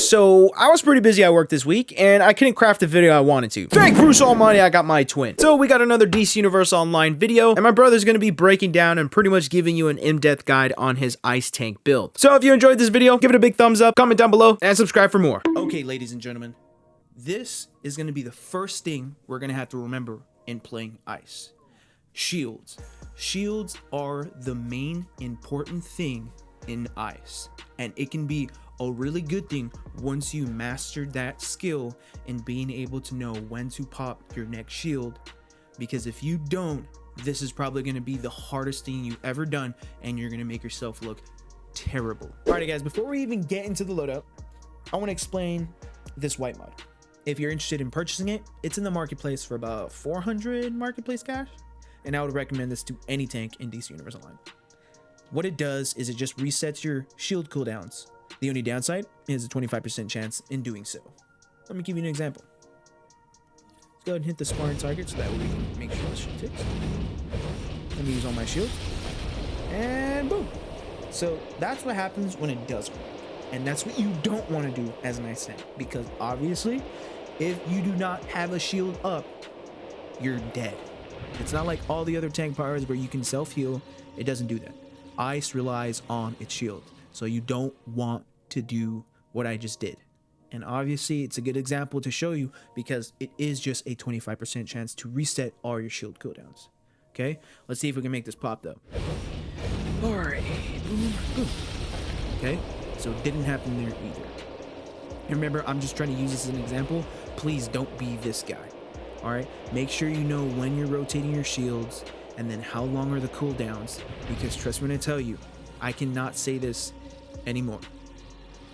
So I was pretty busy at work this week and I couldn't craft the video I wanted to. Thank Bruce Almighty I got my twin. So we got another DC Universe Online video and my brother's going to be breaking down and pretty much giving you an in-depth guide on his ice tank build. So if you enjoyed this video, give it a big thumbs up, comment down below, and subscribe for more. Okay, ladies and gentlemen, this is going to be the first thing we're going to have to remember in playing ice. Shields. Shields are the main important thing in ice, and it can be a really good thing once you mastered that skill in being able to know when to pop your next shield, because if you don't, this is probably going to be the hardest thing you've ever done and you're going to make yourself look terrible. Alright guys, before we even get into the loadout, I want to explain this white mod. If you're interested in purchasing it, it's in the marketplace for about 400 marketplace cash, and I would recommend this to any tank in DC Universe Online. What it does is it just resets your shield cooldowns. The only downside is a 25% chance in doing so. Let me give you an example. Let's go ahead and hit the sparring target so that way we can make sure this shit ticks. Let me use all my shields. And boom. So that's what happens when it doesn't work. And that's what you don't want to do as an ice tank, because obviously if you do not have a shield up, you're dead. It's not like all the other tank powers where you can self-heal. It doesn't do that. Ice relies on its shield. So you don't want to do what I just did. And obviously it's a good example to show you because it is just a 25% chance to reset all your shield cooldowns. Okay, let's see if we can make this pop though. All right, boom, boom. Okay, so it didn't happen there either. And remember, I'm just trying to use this as an example. Please don't be this guy. All right, make sure you know when you're rotating your shields and then how long are the cooldowns, because trust me when I tell you, I cannot say this anymore.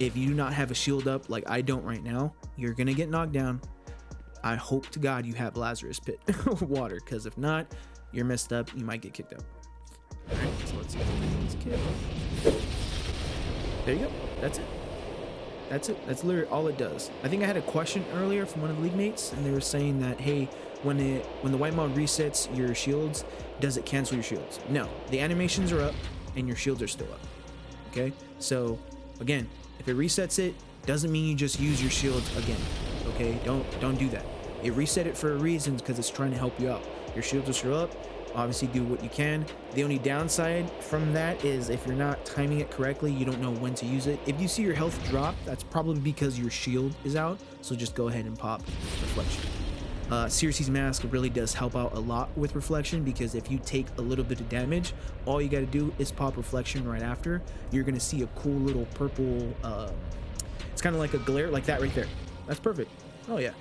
If you do not have a shield up like I don't right now, you're gonna get knocked down. I hope to God you have Lazarus Pit water, because if not, you're messed up. You might get kicked out. All right, so let's see if we can get this kid. There you go. That's it. That's it. That's literally all it does. I think I had a question earlier from one of the league mates, and they were saying that, hey, when the white mod resets your shields, does it cancel your shields? No, the animations are up and your shields are still up. Okay, so again, if it resets it, doesn't mean you just use your shields again. Okay, don't do that. It reset it for a reason, because it's trying to help you out. Your shields are still up. Obviously do what you can. The only downside from that is if you're not timing it correctly, you don't know when to use it. If you see your health drop, that's probably because your shield is out, so just go ahead and pop reflection. Circe's mask really does help out a lot with reflection, because if you take a little bit of damage, all you got to do is pop reflection right after. You're gonna see a cool little purple, it's kind of like a glare, like that right there. That's perfect. Oh yeah,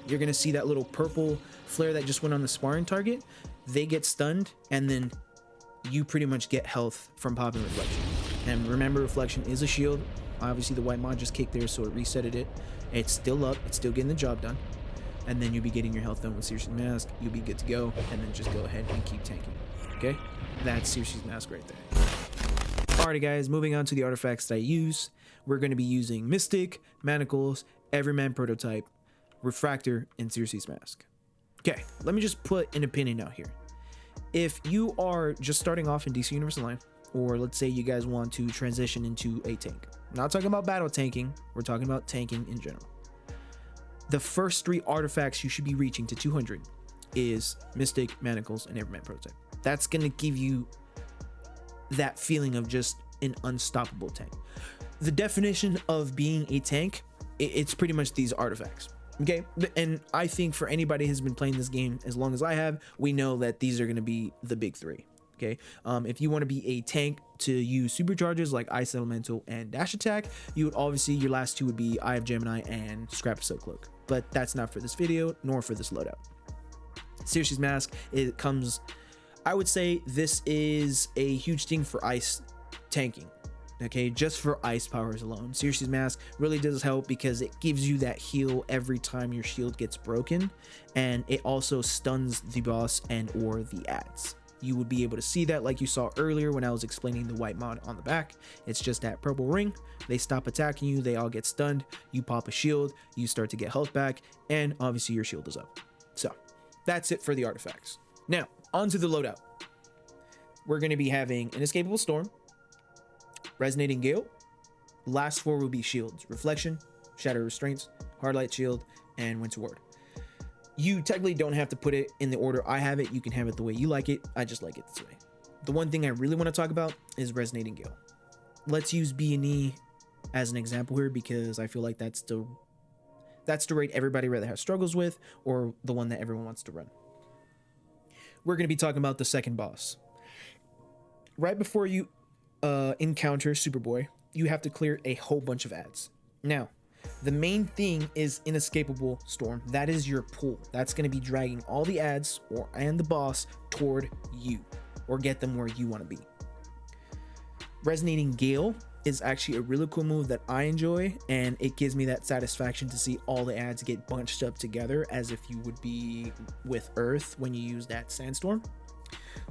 you're gonna see that little purple flare that just went on the sparring target. They get stunned, and then you pretty much get health from popping reflection. And remember, reflection is a shield. Obviously the white mod just kicked there, so it resetted it. It's still up, it's still getting the job done. And then you'll be getting your health done with Circe's mask. You'll be good to go, and then just go ahead and keep tanking. Okay, that's Circe's mask right there. Alrighty guys, moving on to the artifacts that I use. We're going to be using Mystic, Manacles, Everyman Prototype, Refractor, and Circe's mask. Okay, let me just put an opinion out here. If you are just starting off in DC Universe Online, or let's say you guys want to transition into a tank, I'm not talking about battle tanking, we're talking about tanking in general. The first 3 artifacts you should be reaching to 200 is Mystic, Manacles, and Everyman Prototype. That's going to give you that feeling of just an unstoppable tank. The definition of being a tank, it's pretty much these artifacts. Okay, and I think for anybody who's been playing this game as long as I have, we know that these are going to be the big 3. Okay, if you want to be a tank to use supercharges like Ice Elemental and Dash Attack, you would obviously, your last 2 would be Eye of Gemini and Scrap of Silk Cloak. But that's not for this video, nor for this loadout. Circe's mask, it comes, I would say this is a huge thing for ice tanking. Okay, just for ice powers alone, Circe's mask really does help because it gives you that heal every time your shield gets broken, and it also stuns the boss and or the ads. You would be able to see that like you saw earlier when I was explaining the white mod on the back. It's just that purple ring. They stop attacking you, they all get stunned, you pop a shield, you start to get health back, and obviously your shield is up. So that's it for the artifacts. Now onto the loadout. We're going to be having Inescapable Storm, Resonating Gale, Last 4 will be shields: Reflection, Shatter Restraints, Hard Light Shield, and Winter Ward. You technically don't have to put it in the order I have it. You can have it the way you like it. I just like it this way. The one thing I really want to talk about is Resonating Gale. Let's use B&E as an example here, because I feel like that's the raid everybody rather has struggles with, or the one that everyone wants to run. We're going to be talking about the second boss. Right before you encounter Superboy, you have to clear a whole bunch of ads. Now, the main thing is Inescapable Storm. That is your pull. That's going to be dragging all the ads and the boss toward you, or get them where you want to be. Resonating Gale is actually a really cool move that I enjoy, and it gives me that satisfaction to see all the ads get bunched up together as if you would be with Earth when you use that Sandstorm.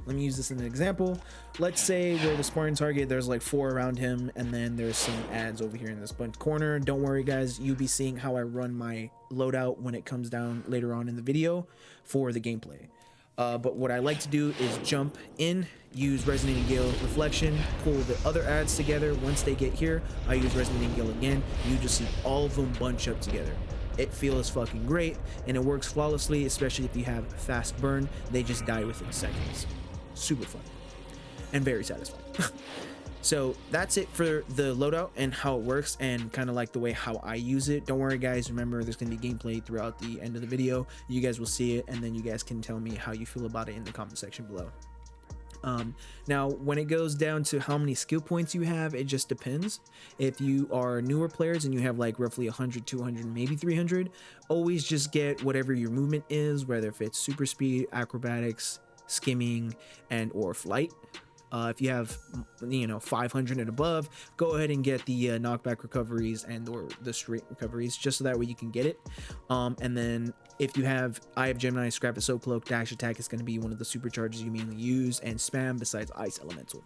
Let me use this as an example. Let's say we're the Spartan target, there's like 4 around him, and then there's some ads over here in this bunch corner. Don't worry guys, you'll be seeing how I run my loadout when it comes down later on in the video for the gameplay. But what I like to do is jump in, use Resonating Gale Reflection, pull the other ads together. Once they get here, I use Resonating Gale again. You just see all of them bunch up together. It feels fucking great, and it works flawlessly, especially if you have fast burn. They just die within seconds. Super fun and very satisfying. So that's it for the loadout and how it works, and kind of like the way how I use it. Don't worry guys, remember there's going to be gameplay throughout the end of the video. You guys will see it, and then you guys can tell me how you feel about it in the comment section below. Now when it goes down to how many skill points you have, it just depends. If you are newer players and you have like roughly 100, 200, maybe 300, always just get whatever your movement is, whether if it's super speed, acrobatics, skimming, and or flight. If you have 500 and above, go ahead and get the knockback recoveries and or the straight recoveries, just so that way you can get it. And then if you have Eye of Gemini, Scrap the Soap Cloak, Dash Attack is going to be one of the supercharges you mainly use and spam besides Ice Elemental.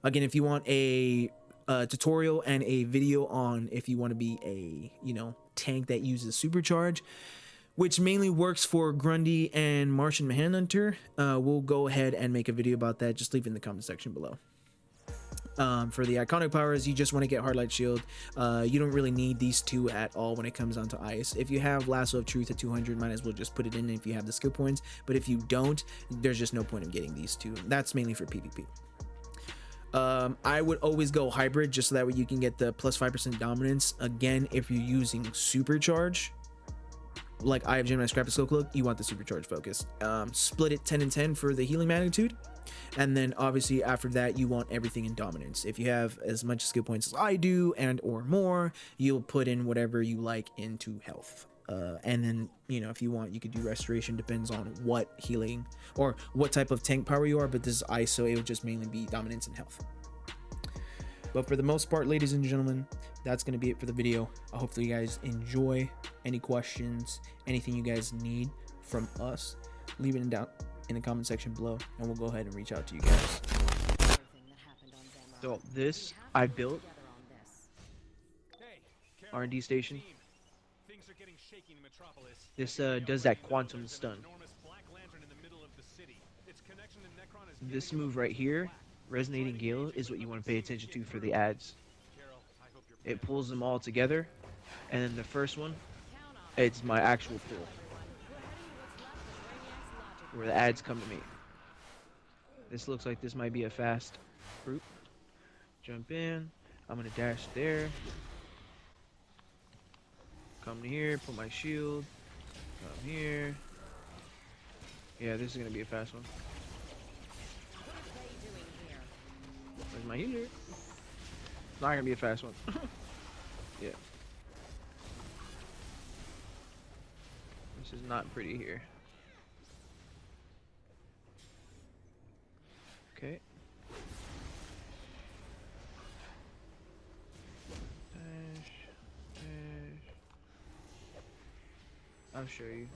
Again, if you want a tutorial and a video on if you want to be a tank that uses supercharge, which mainly works for Grundy and Martian Manhunter, we'll go ahead and make a video about that. Just leave it in the comment section below. For the iconic powers, you just want to get Hard Light Shield. You don't really need these two at all when it comes down to ice. If you have Lasso of Truth at 200, might as well just put it in if you have the skill points. But if you don't, there's just no point in getting these two. That's mainly for PvP. I would always go hybrid, just so that way you can get the plus 5% dominance. Again, if you're using supercharge, like Eye of Gemini, Scrap the Soul Cloak, you want the supercharge focus. Split it 10 and 10 for the healing magnitude, and then obviously after that you want everything in dominance. If you have as much skill points as I do and or more, you'll put in whatever you like into health. And then if you want, you could do restoration, depends on what healing or what type of tank power you are, but this is ice, so it would just mainly be dominance and health. But for the most part, ladies and gentlemen, that's going to be it for the video. I hope that you guys enjoy. Any questions, anything you guys need from us, leave it down in the comment section below, and we'll go ahead and reach out to you guys. So this I built R&D station. This does that quantum stun. This move right here, Resonating Gale, is what you want to pay attention to for the ads. It pulls them all together, and then the first one, it's my actual pull, where the ads come to me. This looks like this might be a fast group. Jump in, I'm gonna dash there, come here, put my shield, come here. Yeah, this is gonna be a fast one. Where's my healer? It's not gonna be a fast one. Yeah. This is not pretty here. Okay. Dash, dash. I'll show you.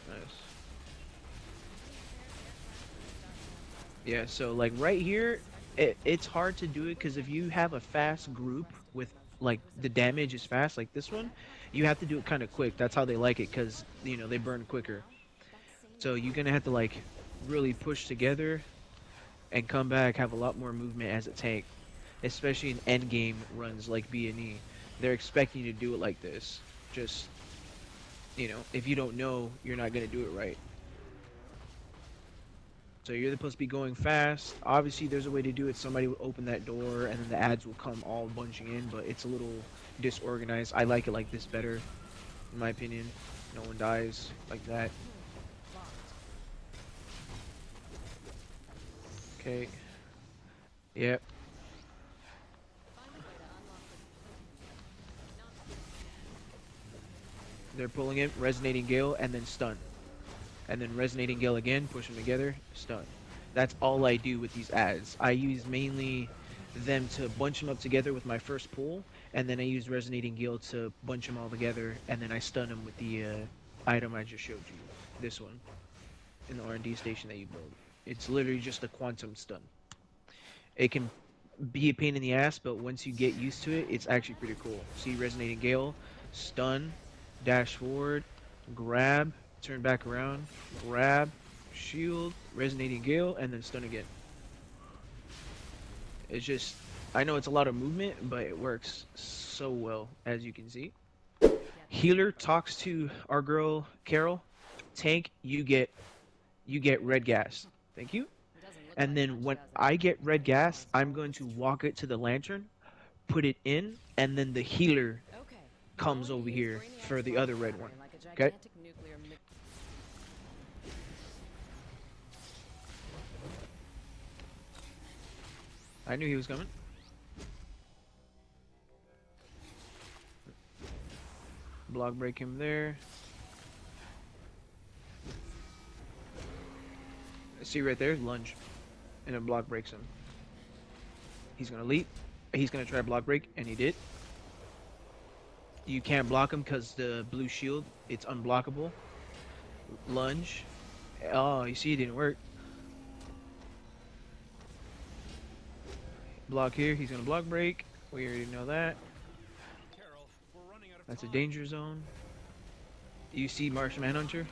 Nice. Yeah, so like right here, it's hard to do it because if you have a fast group with like the damage is fast, like this one, you have to do it kind of quick. That's how they like it, because they burn quicker. So you're gonna have to like really push together and come back, have a lot more movement as a tank, especially in end game runs like B and E. They're expecting you to do it like this. Just, you know, if you don't know, you're not gonna do it right. So you're supposed to be going fast. Obviously, there's a way to do it. Somebody will open that door, and then the ads will come all bunching in, but it's a little disorganized. I like it like this better, in my opinion. No one dies like that. Okay. Yep. They're pulling it, resonating gale, and then stun. And then resonating gale again, push them together, stun. That's all I do with these ads. I use mainly them to bunch them up together with my first pull, and then I use resonating gale to bunch them all together, and then I stun them with the item I just showed you. This one, in the R&D station that you build. It's literally just a quantum stun. It can be a pain in the ass, but once you get used to it, it's actually pretty cool. See, resonating gale, stun, dash forward, grab, turn back around, grab, shield, resonating gale, and then stun again. It's just, I know it's a lot of movement, but it works so well, as you can see. Healer talks to our girl Carol. Tank, you get red gas. Thank you. And then when I get red gas, I'm going to walk it to the lantern, put it in, and then the healer comes over here for the other red one. Okay? I knew he was coming. Block break him there. See right there, lunge. And then block breaks him. He's gonna leap. He's gonna try block break, and he did. You can't block him because the blue shield, it's unblockable. Lunge. Oh, you see it didn't work. Block here, he's gonna block break. We already know that. That's a danger zone. You see Martian Manhunter?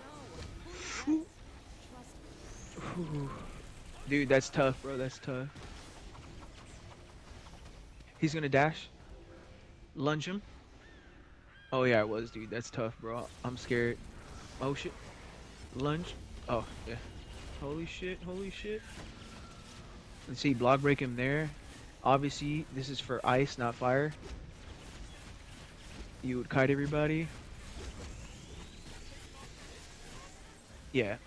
Dude, that's tough, bro. That's tough. He's gonna dash. Lunge him. Oh yeah, it was, dude. That's tough, bro. I'm scared. Oh shit. Lunge. Oh yeah. Holy shit. Holy shit. Let's see. Block break him there. Obviously, this is for ice, not fire. You would kite everybody. Yeah.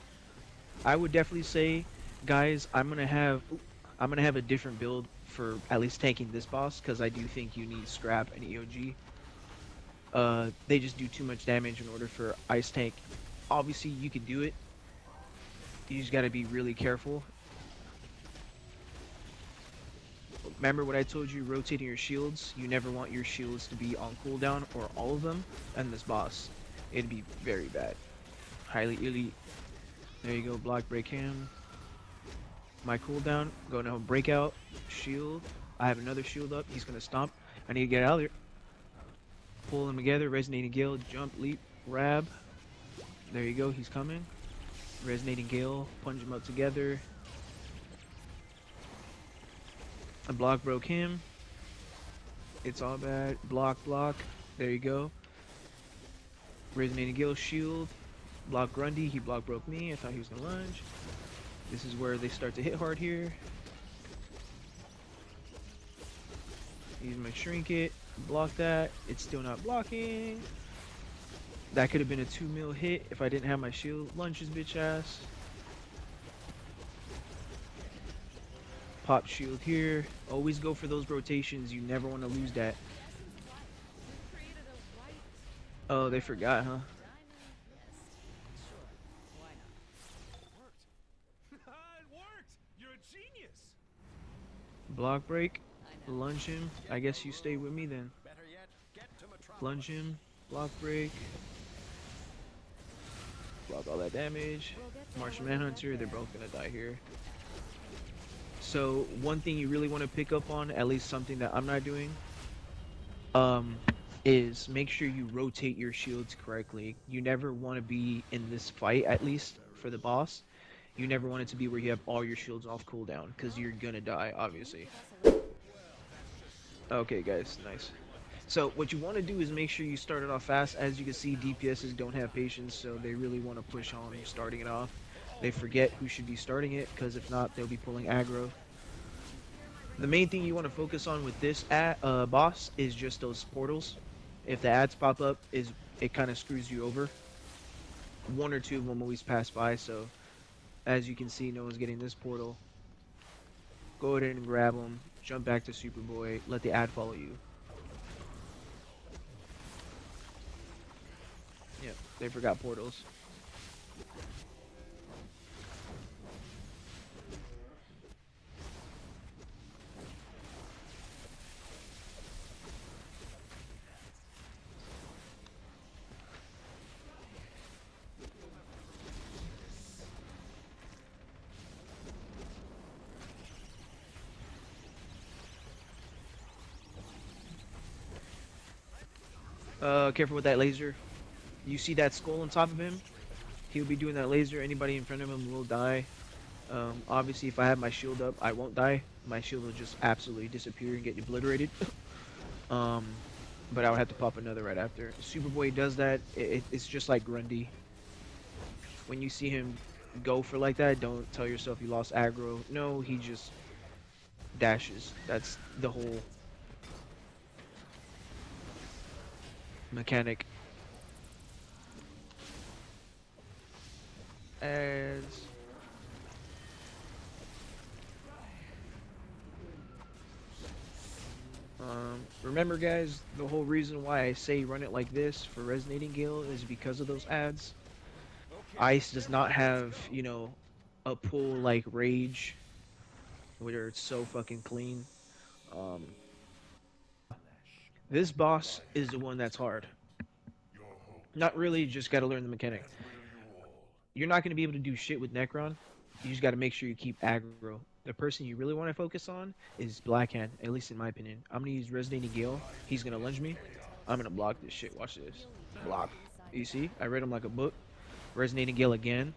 I would definitely say, guys, I'm gonna have a different build for at least tanking this boss, because I do think you need scrap and EOG. They just do too much damage in order for ice tank. Obviously, you can do it. You just gotta be really careful. Remember what I told you, rotating your shields. You never want your shields to be on cooldown, or all of them, and this boss. It'd be very bad. Highly elite. There you go, block break him. My cooldown, go now, breakout, shield. I have another shield up, he's gonna stomp. I need to get out of there. Pull them together, resonating gale, jump, leap, grab. There you go, he's coming. Resonating gale, punch them up together. A block broke him. It's all bad. Block, block. There you go. Resonating gale, shield. Block Grundy, he block broke me. I thought he was gonna lunge. This is where they start to hit hard here. Use my trinket. Block that. It's still not blocking. That could have been a 2 mil hit if I didn't have my shield. Lunge his bitch ass. Pop shield here. Always go for those rotations. You never want to lose that. Oh, they forgot, huh? Block break. Lunge him. I guess you stay with me then. Lunge him. Block break. Block all that damage. Martian Manhunter. They're both gonna die here. So one thing you really want to pick up on, at least something that I'm not doing, is make sure you rotate your shields correctly. You never want to be in this fight, at least for the boss. You never want it to be where you have all your shields off cooldown, because you're gonna die, obviously. Okay, guys, nice. So what you want to do is make sure you start it off fast. As you can see, DPSs don't have patience, so they really want to push on starting it off. They forget who should be starting it, because if not, they'll be pulling aggro. The main thing you want to focus on with this boss is just those portals. If the ads pop up, it kind of screws you over. One or two of them always pass by, so as you can see, no one's getting this portal. Go ahead and grab them, jump back to Superboy, let the ad follow you. Yep, they forgot portals. Careful with that laser. You see that skull on top of him? He'll be doing that laser. Anybody in front of him will die. Obviously, if I have my shield up, I won't die. My shield will just absolutely disappear and get obliterated. um, but I would have to pop another right after. Superboy does that. It's just like Grundy. When you see him go for like that, don't tell yourself you lost aggro. No, he just dashes. That's the whole mechanic. As remember guys, the whole reason why I say run it like this for Resonating Gale is because of those ads. Ice does not have, you know, a pull like Rage where it's so fucking clean. Um, this boss is the one that's hard. Not really, just gotta learn the mechanic. You're not gonna be able to do shit with Necron. You just gotta make sure you keep aggro. The person you really want to focus on is Blackhand, at least in my opinion. I'm gonna use Resonating Gale. He's gonna lunge me. I'm gonna block this shit. Watch this. Block. You see? I read him like a book. Resonating Gale again.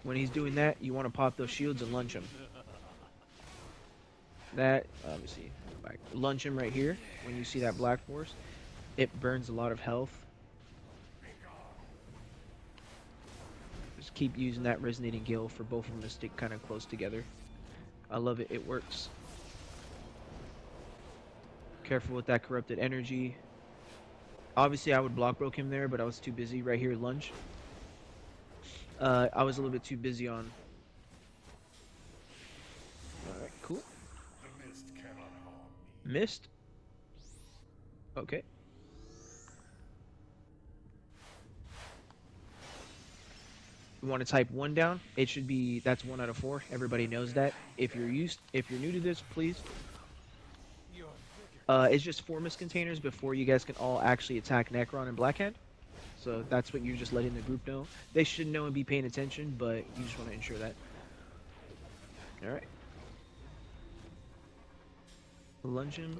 When he's doing that, you want to pop those shields and lunge him. That, obviously, lunge him right here. When you see that Black Force, it burns a lot of health. Just keep using that Resonating Gale for both of them to stick kind of close together. I love it. It works. Careful with that corrupted energy. Obviously, I would block broke him there, but I was too busy. Right here, lunge. I was a little bit too busy on. Alright, cool. Missed. Okay. You want to type 1 down? It should be, that's 1 out of 4. Everybody knows that. If you're new to this, please. It's just 4 mist containers before you guys can all actually attack Necron and Blackhand. So that's what you're just letting the group know. They should know and be paying attention, but you just want to ensure that. Alright. Lunge him.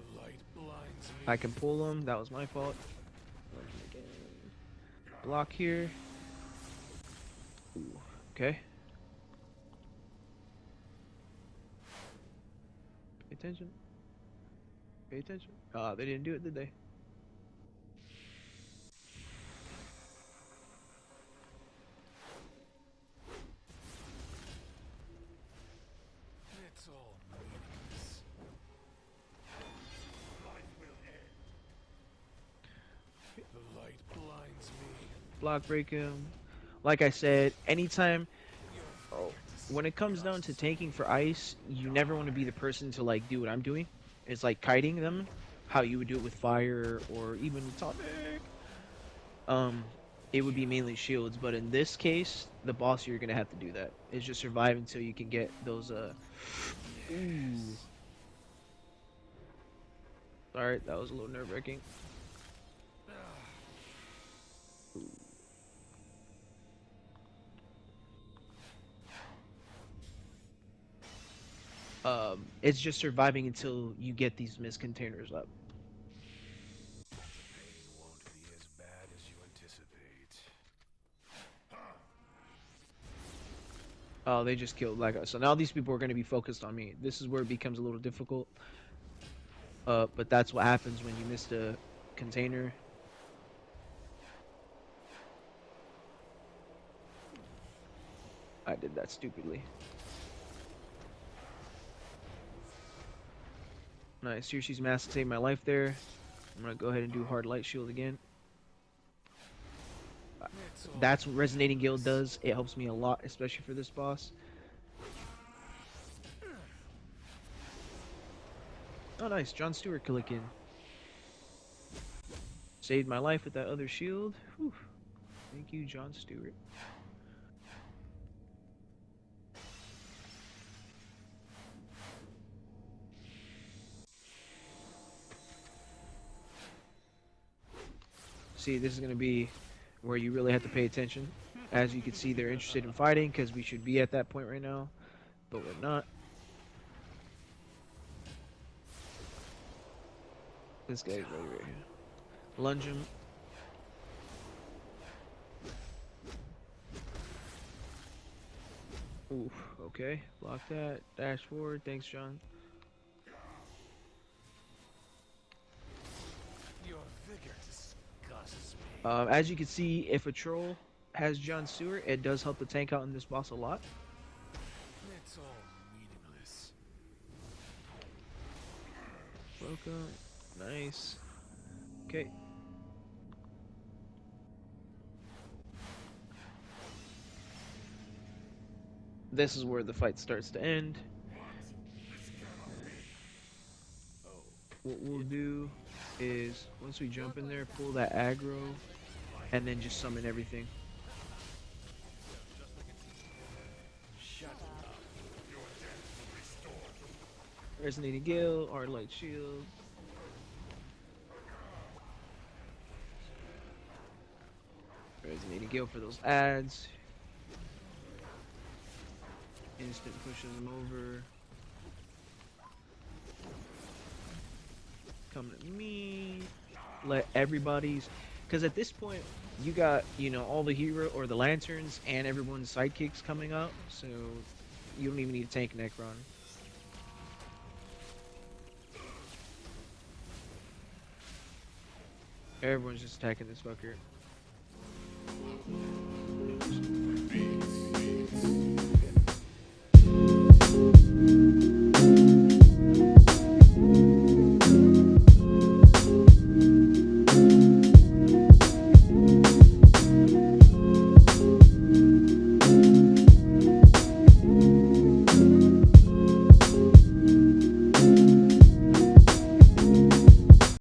I can pull him. That was my fault. Lunge him again. Block here. Ooh. Okay. Pay attention. Pay attention. They didn't do it, did they? Block break him. Like I said, anytime when it comes down to tanking for ice, you never want to be the person to like do what I'm doing. It's like kiting them, how you would do it with fire or even atomic. It would be mainly shields, but in this case, the boss you're gonna have to do that. It's just survive until you can get those Ooh. Alright, that was a little nerve-wracking. It's just surviving until you get these mist containers up. Oh, they just killed Black Eyes. So now these people are going to be focused on me. This is where it becomes a little difficult. But that's what happens when you miss the container. I did that stupidly. Nice. Here she's mass to save my life there. I'm gonna go ahead and do hard light shield again. That's what Resonating Gale does. It helps me a lot, especially for this boss. Oh, nice. John Stewart clicking. Saved my life with that other shield. Whew. Thank you, John Stewart. See, this is going to be where you really have to pay attention. As you can see, they're interested in fighting because we should be at that point right now, but we're not. This guy's right here. Lunge him. Oof, okay. Block that. Dash forward. Thanks, John. Your vigor disgusts me. As you can see, if a troll has John Stewart, it does help the tank out in this boss a lot. It's all meaningless. Welcome. Nice. Okay. This is where the fight starts to end. What we'll do is, once we jump in there, pull that aggro, and then just summon everything. Resonating Gale, Art Light Shield. Resonating Gale for those ads. Instant pushing them over. Come to me. Let everybody's, because at this point you got, you know, all the hero or the lanterns and everyone's sidekicks coming up, so you don't even need to tank Necron. Everyone's just attacking this fucker.